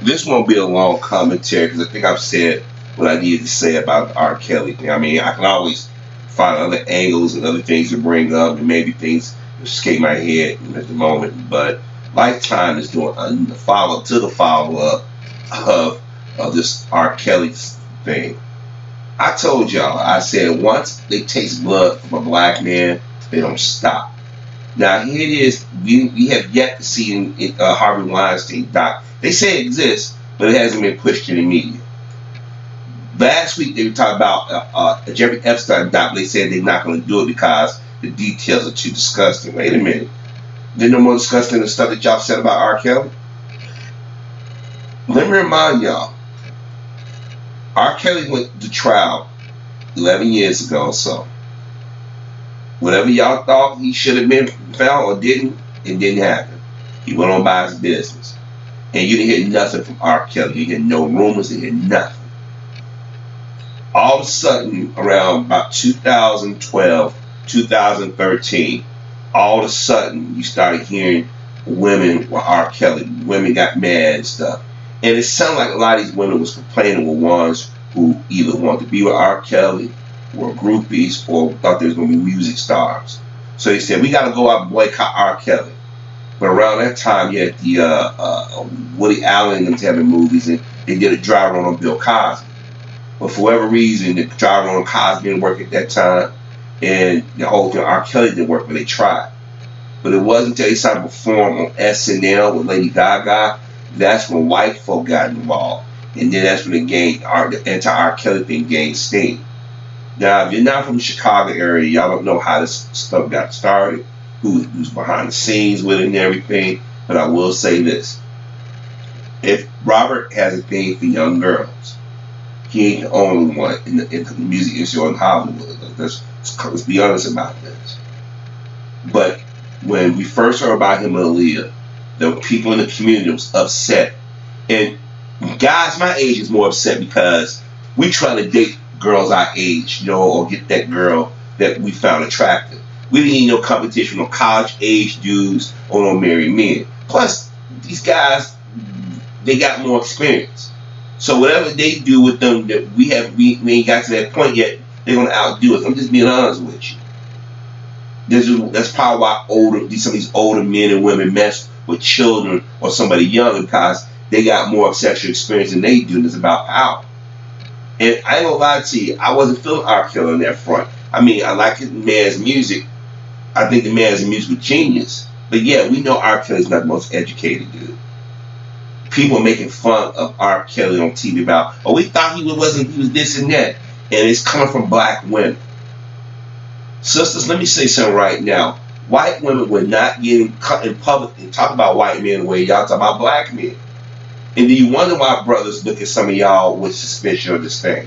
This won't be a long commentary because I think I've said what I needed to say about the R. Kelly thing. I mean, I can always find other angles and other things to bring up, and maybe things escape my head at the moment. But Lifetime is doing the follow up of this R. Kelly thing. I told y'all, I said once they taste blood from a black man, they don't stop. Now here it is. We have yet to see Harvey Weinstein doc. They say it exists, but it hasn't been pushed in the media. Last week they were talking about Jeffrey Epstein doc. They said they're not going to do it because the details are too disgusting. Wait a minute. They're no more disgusting than the stuff that y'all said about R. Kelly? Let me remind y'all. R. Kelly went to trial 11 years ago or so. Whatever y'all thought he should have been found or didn't, it didn't happen. He went on by his business. And you didn't hear nothing from R. Kelly. You didn't hear no rumors, you didn't hear nothing. All of a sudden, around about 2012, 2013, all of a sudden you started hearing women with R. Kelly. Women got mad and stuff. And it sounded like a lot of these women was complaining were ones who either wanted to be with R. Kelly, were groupies, or thought they was going to be music stars. So they said, we got to go out and boycott R. Kelly. But around that time, you had the Woody Allen and them having movies, and they did a dry run on Bill Cosby. But for whatever reason, the dry run on Cosby didn't work at that time, and the whole thing R. Kelly didn't work, but they tried. But it wasn't until they started to perform on SNL with Lady Gaga, that's when white folk got involved. And then that's when the anti-R. Kelly thing gained steam. Now, if you're not from the Chicago area, y'all don't know how this stuff got started, who's behind the scenes with it and everything. But I will say this. If Robert has a thing for young girls, he ain't the only one in the music industry in Hollywood. Let's be honest about this. But when we first heard about him and Aaliyah, the people in the community was upset. And guys my age is more upset because we try to date girls our age, or get that girl that we found attractive. We didn't need no competition, no college age dudes or no married men. Plus, these guys, they got more experience. So whatever they do with them that we ain't got to that point yet, they're gonna outdo us. I'm just being honest with you. That's probably why some of these older men and women mess with children or somebody younger, because they got more sexual experience than they do, and it's about power. And I ain't gonna lie to you, I wasn't feeling R. Kelly on that front. I mean, I like the man's music. I think the man is a musical genius. But yeah, we know R. Kelly's not the most educated dude. People are making fun of R. Kelly on TV about, we thought he was this and that. And it's coming from black women. Sisters, let me say something right now. White women were not getting cut in public and talk about white men the way y'all talk about black men. And do you wonder why brothers look at some of y'all with suspicion or disdain?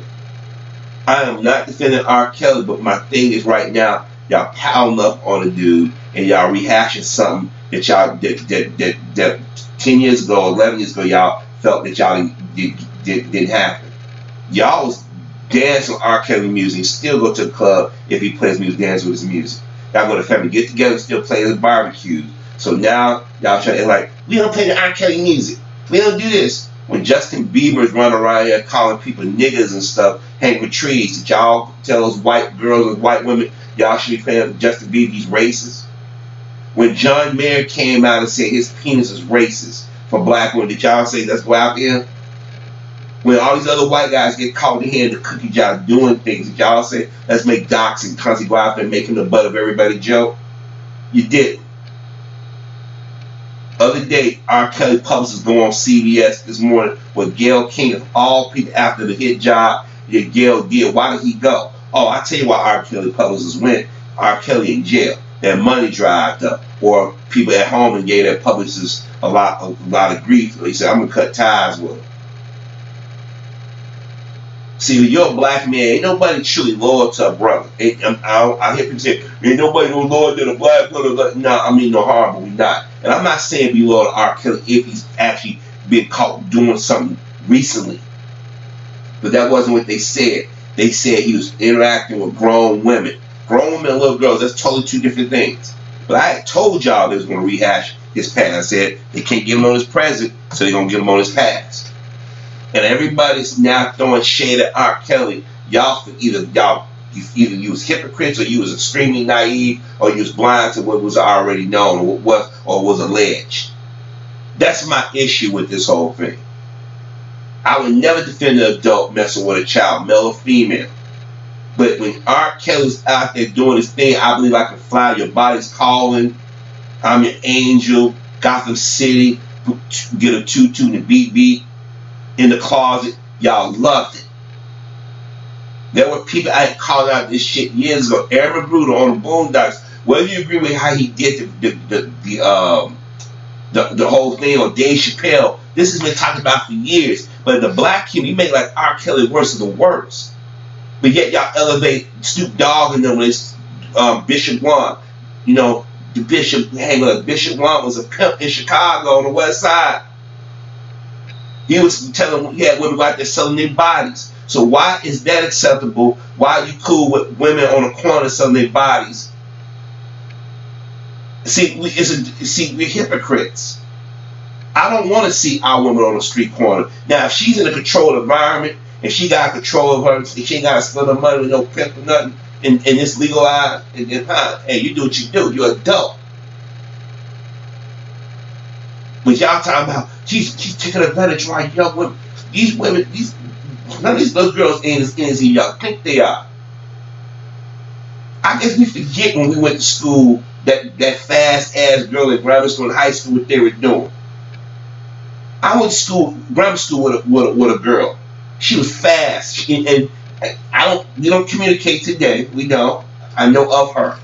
I am not defending R. Kelly, but my thing is right now, y'all piling up on a dude and y'all rehashing something that y'all that 10 years ago, 11 years ago, y'all felt that y'all didn't happen. Y'all was dancing with R. Kelly music, still go to the club if he plays music, dance with his music. Y'all go to family get together, still play his barbecues. So now y'all trying to like, we don't play the R. Kelly music. We don't do this. When Justin Bieber's running around here calling people niggas and stuff, hang with trees, did y'all tell those white girls and white women y'all should be playing Justin Bieber, he's racist? When John Mayer came out and said his penis is racist for black women, did y'all say let's go out there? When all these other white guys get caught in the hand of the cookie jar doing things, did y'all say let's make docs and constantly go out there and make him the butt of everybody's joke? You didn't. Other day, R. Kelly publicists go on CBS this morning with Gayle King of all people after the hit job that Gayle did. Why did he go? Oh, I tell you why R. Kelly publicists went. R. Kelly in jail. Their money dried up. Or people at home and gave their publicists a lot of grief. They said, I'm going to cut ties with them. See, when you're a black man, ain't nobody truly loyal to a brother. I hear people say, ain't nobody no loyal to the black brother. No, I mean no harm, but we not. And I'm not saying be loyal to R. Kelly if he's actually been caught doing something recently. But that wasn't what they said. They said he was interacting with grown women. Grown women and little girls, that's totally two different things. But I had told y'all they was going to rehash his past. Said they can't get him on his present, so they're gonna get him on his past. And everybody's now throwing shade at R. Kelly. Either you was hypocrites, or you was extremely naive, or you was blind to what was already known, or was alleged. That's my issue with this whole thing. I would never defend an adult messing with a child, male or female. But when R. Kelly's out there doing his thing, I believe I can fly. Your body's calling. I'm your angel. Gotham City. Get a tutu and a beat in the closet. Y'all loved it. There were people I had called out this shit years ago. Aaron Magruder on the Boondocks. Whether you agree with how he did the whole thing, or Dave Chappelle, this has been talked about for years. But the black community, you make like R. Kelly worse than the worst. But yet y'all elevate Snoop Dogg and them when it's Bishop One. You know, the Bishop, Bishop One was a pimp in Chicago on the West Side. He was telling, he had women out there selling their bodies. So why is that acceptable? Why are you cool with women on the corner selling their bodies? See, we're hypocrites. I don't want to see our women on the street corner. Now, if she's in a controlled environment, and she got control of her, she ain't got to spend her money with no pimp or nothing, and it's legalized, and hey, you do what you do. You're an adult. But y'all talking about, she's taking advantage of our young women. These women, none of these little girls ain't as innocent as y'all think they are. I guess we forget when we went to school that fast ass girl in grammar school and high school, what they were doing. I went to grammar school with a girl. She was fast, and we don't communicate today. We don't. I know of her.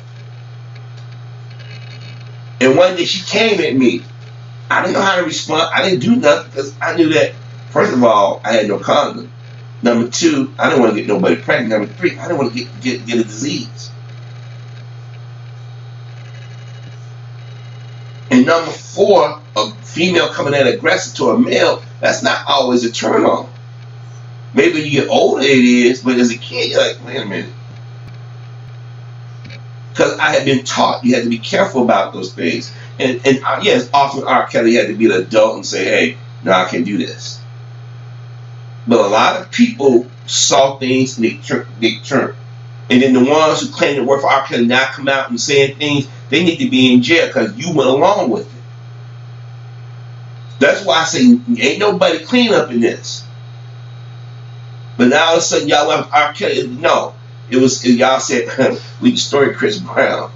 And one day she came at me. I didn't know how to respond. I didn't do nothing because I knew that, first of all, I had no condom. Number two, I didn't want to get nobody pregnant. Number three, I didn't want to get a disease. And number four, a female coming in aggressive to a male, that's not always a turn on. Maybe when you get older it is, but as a kid, you're like, wait a minute. Because I had been taught you had to be careful about those things. And yes, often R. Kelly had to be an adult and say, hey, no, I can't do this. But a lot of people saw things and they turned. And then the ones who claim to work for R. Kelly now come out and saying things, they need to be in jail because you went along with it. That's why I say ain't nobody clean up in this. But now all of a sudden y'all left R. Kelly. No. Y'all said we destroyed Chris Brown.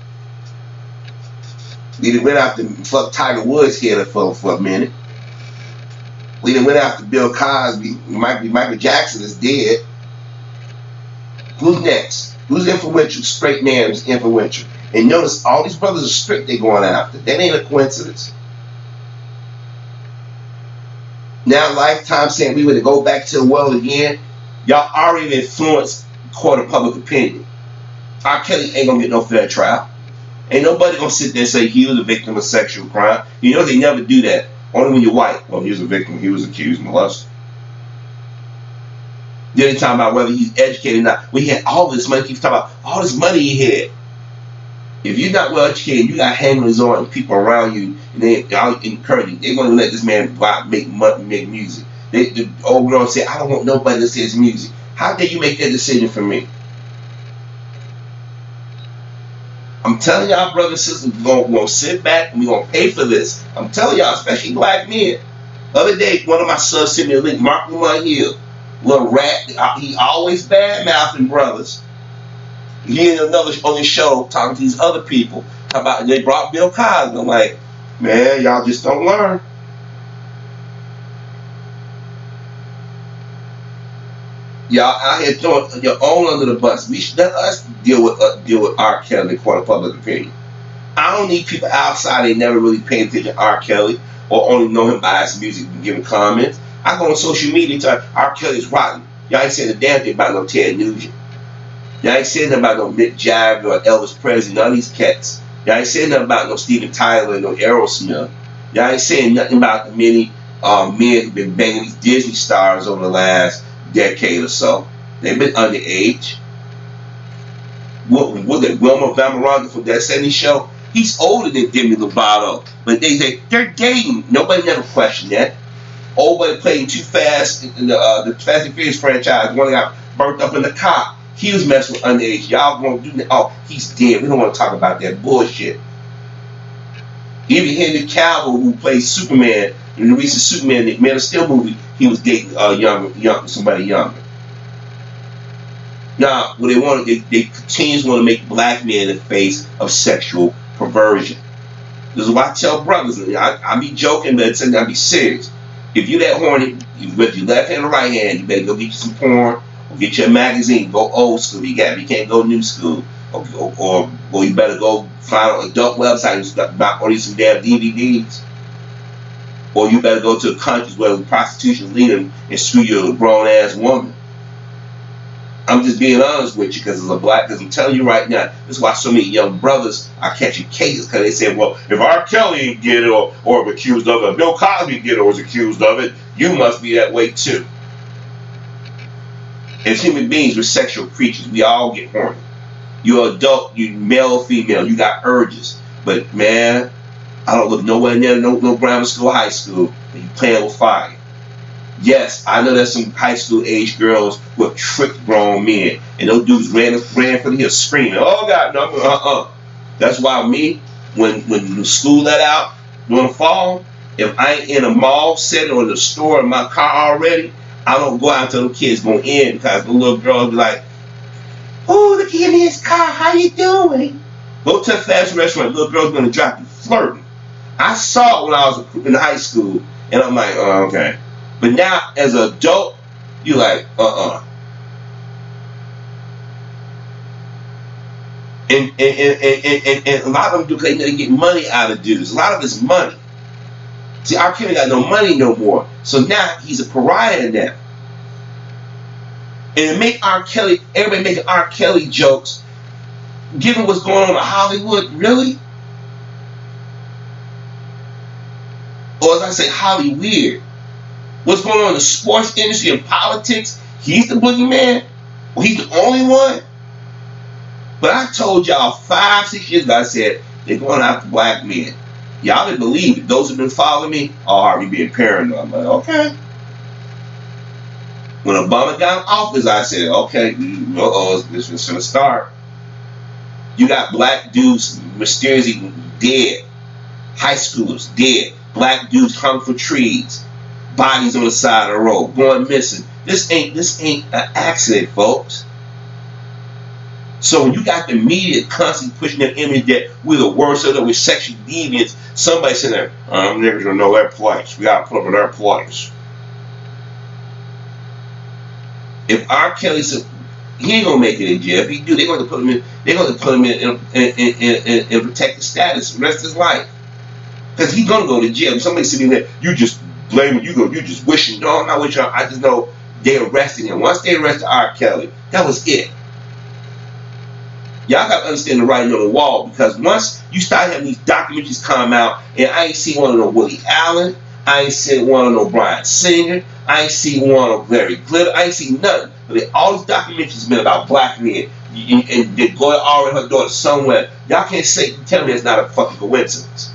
We went after fuck Tiger Woods here for a minute. We done went after Bill Cosby. Michael Jackson is dead. Who's next? Who's influential? Straight man is influential. And notice all these brothers are straight they're going after. That ain't a coincidence. Now Lifetime saying we would go back to the world again. Y'all already influenced court of public opinion. R. Kelly ain't gonna get no fair trial. Ain't nobody gonna sit there and say he was a victim of sexual crime. You know they never do that. Only when you're white. Well, he was a victim. He was accused of molesting. Then they talking about whether he's educated or not. We had all this money. Keep talking about all this money he had. If you're not well educated, you got hangers on and people around you, and they encourage you. They're gonna let this man go out and make money, make music. The old girl said, I don't want nobody to say his music. How dare you make that decision for me? I'm telling y'all, brothers and sisters, we're going to sit back and we're going to pay for this. I'm telling y'all, especially black men. The other day, one of my sons sent me a link, Mark Lamont Hill, little rat. He always bad-mouthing brothers. He in another on his show talking to these other people. About they brought Bill Cosby. I'm like, man, y'all just don't learn. Y'all out here throwing your own under the bus. We should let us deal with R. Kelly in the court of public opinion. I don't need people outside they never really pay attention to R. Kelly or only know him by his music and giving comments. I go on social media and tell R. Kelly's rotten. Y'all ain't saying a damn thing about no Ted Nugent. Y'all ain't saying nothing about no Mick Jagger or Elvis Presley, none of these cats. Y'all ain't saying nothing about no Steven Tyler, no Aerosmith. Y'all ain't saying nothing about the many men who've been banging these Disney stars over the last decade or so. They've been underage. Wilmer Valderrama from that 70s show, He's older than Demi Lovato, but they say they're dating. Nobody never questioned that. Old boy playing Too Fast in the Fast and Furious franchise. One got burnt up in the cop. He was messing with underage. Y'all gonna do that? Oh, he's dead. We don't want to talk about that bullshit. Even Henry Cavill, who plays Superman in the recent Superman the Man of Steel movie, he was dating somebody younger. Now, what they want, they continuously want to make black men the face of sexual perversion. This is why I tell brothers, I be joking, but I be serious. If you that horny, with your left hand or right hand, you better go get you some porn, or get you a magazine, go old school. You can't go new school, or you better go find an adult website and order some damn DVDs. Or you better go to countries where prostitution is legal and screw you a grown ass woman. I'm just being honest with you because I'm telling you right now, this is why so many young brothers are catching cases, because they say, well, if R. Kelly did it or was accused of it, Bill Cosby did it or was accused of it, you must be that way too. As human beings, we're sexual creatures. We all get horny. You're adult, you male or female, you got urges. But man, I don't look nowhere near no grammar school, high school, and you playing with fire. Yes, I know there's some high school age girls who have tricked grown men, and those dudes ran for the hills screaming, "Oh God, no, That's why me, when the school let out during the fall, if I ain't in a mall setting or in the store in my car already, I don't go out until the kids go in, because the little girl be like, "Oh, look at him in his car. How you doing?" Go to a fast restaurant, little girl's gonna drop you flirting. I saw it when I was in high school, and I'm like, oh, okay. But now, as an adult, you're like, And a lot of them do because they get money out of dudes. A lot of it's money. See, R. Kelly got no money no more. So now he's a pariah now. And to make R. Kelly, everybody making R. Kelly jokes, given what's going on in Hollywood, really? Or as I say, Hollyweird. What's going on in the sports industry and politics, he's the boogeyman? Well, he's the only one? But I told y'all 5-6 years ago, I said, they're going after black men. Y'all didn't believe it. Those who've been following me are already being paranoid. I'm like, okay. When Obama got in office, I said, okay, this is going to start. You got black dudes mysteriously dead. High schoolers dead. Black dudes hung for trees. Bodies on the side of the road, going missing. This ain't an accident, folks. So when you got the media constantly pushing that image that we're the worst of them, we're sexual deviants, somebody saying that, niggas don't know their place. We gotta put them in their place. If R. Kelly said he ain't gonna make it in jail, if he do, they're gonna put him in protected status the rest of his life. Because he's gonna go to jail. Somebody sitting there, you just blaming, you just wishing. No, I'm not wishing. I just know they arrested him. Once they arrested R. Kelly, that was it. Y'all got to understand the writing on the wall, because once you start having these documentaries come out, and I ain't seen one of no Woody Allen, I ain't seen one of no Bryan Singer, I ain't seen one of Larry Glitter, I ain't seen nothing. But all these documentaries have been about black men, and they go R and her daughter somewhere. Y'all can't tell me it's not a fucking coincidence.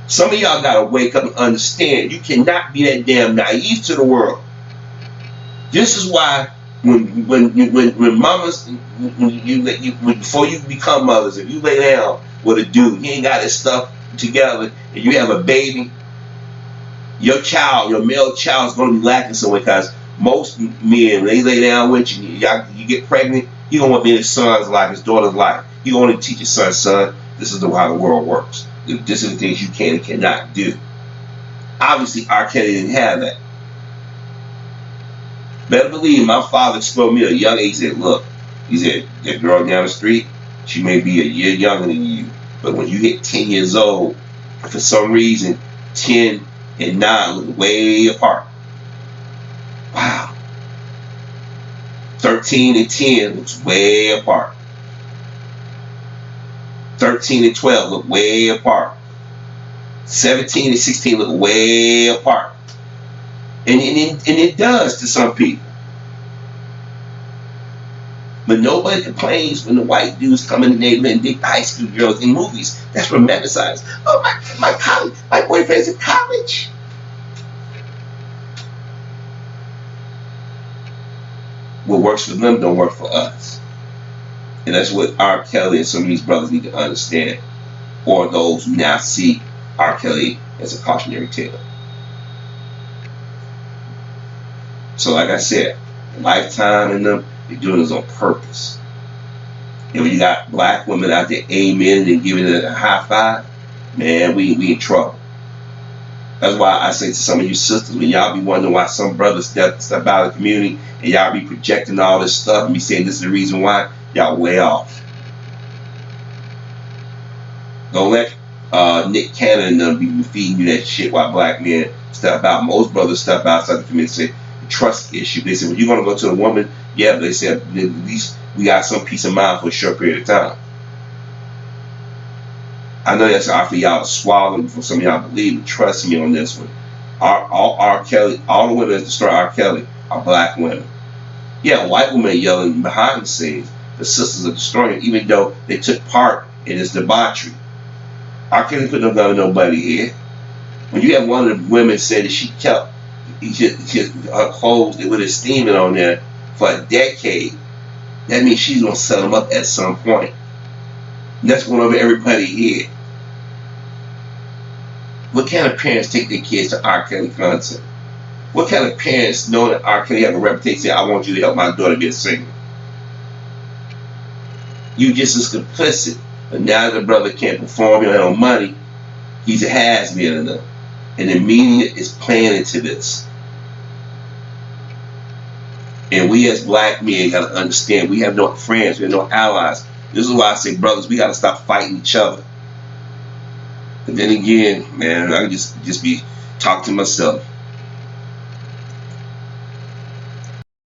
Some of y'all gotta wake up and understand you cannot be that damn naive to the world. This is why when mamas, before you become mothers, if you lay down with a dude, he ain't got his stuff together, and you have a baby, your male child is gonna be lacking somewhere, because most men, when they lay down with you, you get pregnant, he gonna want to be in his son's life, his daughter's life. He gonna want to teach his son, this is how the world works. This is the things you can and cannot do. Obviously, R. Kelly didn't have that. Better believe my father exposed me at a young age. He said, that girl down the street, she may be a year younger than you, but when you hit 10 years old, for some reason, 10 and 9 look way apart. Wow. 13 and 10 looks way apart. 13 and 12 look way apart. 17 and 16 look way apart. And it does to some people. But nobody complains when the white dudes come in the neighborhood and dig high school girls in movies. That's romanticized. Oh, my boyfriend's in college. What works for them don't work for us. And that's what R. Kelly and some of these brothers need to understand. Or those who now see R. Kelly as a cautionary tale. So like I said, Lifetime and them, they're doing this on purpose. And when you got black women out there amen and giving it a high five, man, we in trouble. That's why I say to some of you sisters, when y'all be wondering why some brothers step out of the community and y'all be projecting all this stuff and be saying this is the reason why, y'all way off. Don't let Nick Cannon and them be feeding you that shit while black men step out. Most brothers step outside the community and say, trust issue. They say, well, you're going to go to a woman? Yeah, they said, at least we got some peace of mind for a short period of time. I know that's hard for y'all to swallow, for some of y'all believe, but trust me on this one. R. Kelly, all the women that destroy R. Kelly are black women. Yeah, white women are yelling behind the scenes. The sisters are destroying it, even though they took part in this debauchery. R. Kelly put no gun on nobody here. When you have one of the women say that she kept her clothes with a steaming on there for a decade, that means she's going to set them up at some point. And that's going over everybody here. What kind of parents take their kids to R. Kelly concert? What kind of parents know that R. Kelly have a reputation, say, I want you to help my daughter be a singer? You just as complicit. But now the brother can't perform, he don't have no money, he's a has-been enough. And the media is playing into this. And we as black men got to understand, we have no friends, we have no allies. This is why I say, brothers, we got to stop fighting each other. But then again, man, I just be talking to myself.